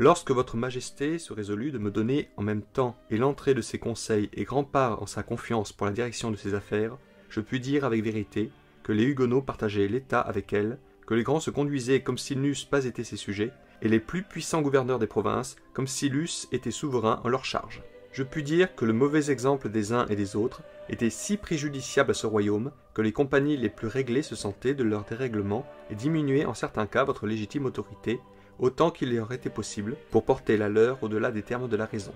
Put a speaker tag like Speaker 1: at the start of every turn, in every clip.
Speaker 1: Lorsque votre majesté se résolut de me donner en même temps et l'entrée de ses conseils et grand part en sa confiance pour la direction de ses affaires, je puis dire avec vérité que les Huguenots partageaient l'État avec elle, que les grands se conduisaient comme s'ils n'eussent pas été ses sujets, et les plus puissants gouverneurs des provinces comme s'ils eussent été souverains en leur charge. Je puis dire que le mauvais exemple des uns et des autres était si préjudiciable à ce royaume que les compagnies les plus réglées se sentaient de leur dérèglement et diminuaient en certains cas votre légitime autorité, autant qu'il leur était possible, pour porter la leur au-delà des termes de la raison.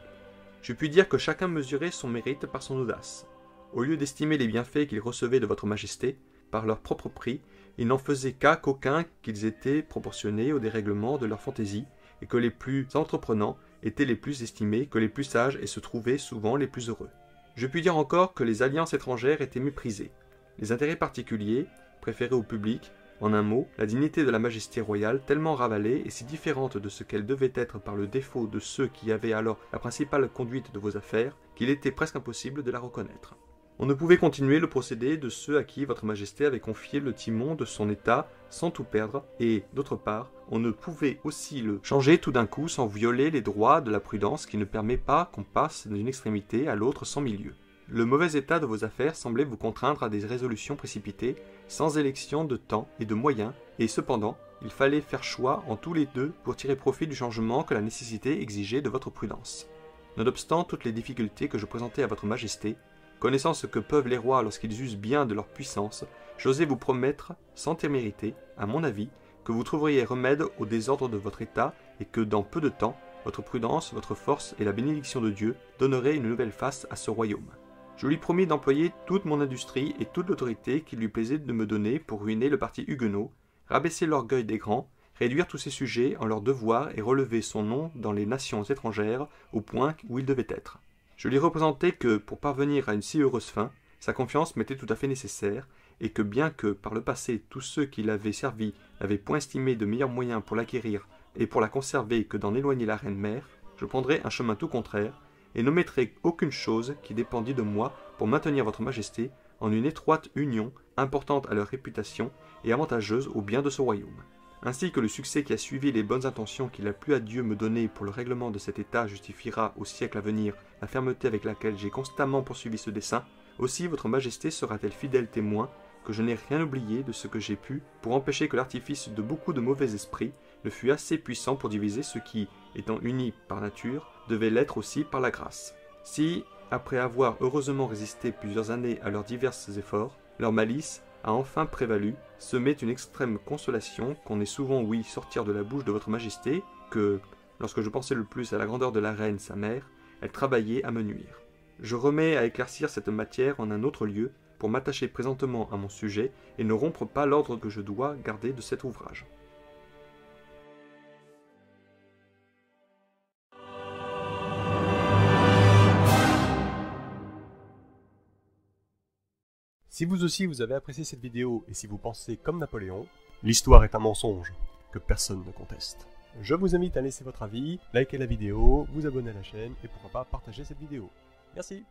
Speaker 1: Je puis dire que chacun mesurait son mérite par son audace. Au lieu d'estimer les bienfaits qu'ils recevaient de votre majesté, par leur propre prix, ils n'en faisaient cas qu'aucun qu'ils étaient proportionnés au dérèglement de leur fantaisie, et que les plus entreprenants étaient les plus estimés, que les plus sages et se trouvaient souvent les plus heureux. Je puis dire encore que les alliances étrangères étaient méprisées, les intérêts particuliers préférés au public. En un mot, la dignité de la majesté royale tellement ravalée et si différente de ce qu'elle devait être par le défaut de ceux qui avaient alors la principale conduite de vos affaires, qu'il était presque impossible de la reconnaître. On ne pouvait continuer le procédé de ceux à qui votre majesté avait confié le timon de son état sans tout perdre, et, d'autre part, on ne pouvait aussi le changer tout d'un coup sans violer les droits de la prudence qui ne permet pas qu'on passe d'une extrémité à l'autre sans milieu. Le mauvais état de vos affaires semblait vous contraindre à des résolutions précipitées, sans élection de temps et de moyens, et cependant, il fallait faire choix en tous les deux pour tirer profit du changement que la nécessité exigeait de votre prudence. Nonobstant toutes les difficultés que je présentais à votre majesté, connaissant ce que peuvent les rois lorsqu'ils usent bien de leur puissance, j'osais vous promettre, sans témérité, à mon avis, que vous trouveriez remède au désordre de votre état et que dans peu de temps, votre prudence, votre force et la bénédiction de Dieu donneraient une nouvelle face à ce royaume. Je lui promis d'employer toute mon industrie et toute l'autorité qu'il lui plaisait de me donner pour ruiner le parti huguenot, rabaisser l'orgueil des grands, réduire tous ses sujets en leurs devoirs et relever son nom dans les nations étrangères au point où il devait être. Je lui représentai que, pour parvenir à une si heureuse fin, sa confiance m'était tout à fait nécessaire, et que bien que, par le passé, tous ceux qui l'avaient servi n'avaient point estimé de meilleurs moyens pour l'acquérir et pour la conserver que d'en éloigner la reine-mère, je prendrais un chemin tout contraire, et n'omettrai aucune chose qui dépendît de moi pour maintenir votre majesté en une étroite union importante à leur réputation et avantageuse au bien de ce royaume. Ainsi que le succès qui a suivi les bonnes intentions qu'il a plu à Dieu me donner pour le règlement de cet état justifiera au siècle à venir la fermeté avec laquelle j'ai constamment poursuivi ce dessein, aussi votre majesté sera-t-elle fidèle témoin que je n'ai rien oublié de ce que j'ai pu pour empêcher que l'artifice de beaucoup de mauvais esprits ne fût assez puissant pour diviser ceux qui, étant unis par nature, devaient l'être aussi par la grâce. Si, après avoir heureusement résisté plusieurs années à leurs divers efforts, leur malice a enfin prévalu, ce m'est une extrême consolation qu'on ait souvent ouï sortir de la bouche de votre majesté, que, lorsque je pensais le plus à la grandeur de la reine, sa mère, elle travaillait à me nuire. Je remets à éclaircir cette matière en un autre lieu, pour m'attacher présentement à mon sujet, et ne rompre pas l'ordre que je dois garder de cet ouvrage.
Speaker 2: Si vous aussi vous avez apprécié cette vidéo et si vous pensez comme Napoléon, l'histoire est un mensonge que personne ne conteste. Je vous invite à laisser votre avis, liker la vidéo, vous abonner à la chaîne et pourquoi pas partager cette vidéo. Merci.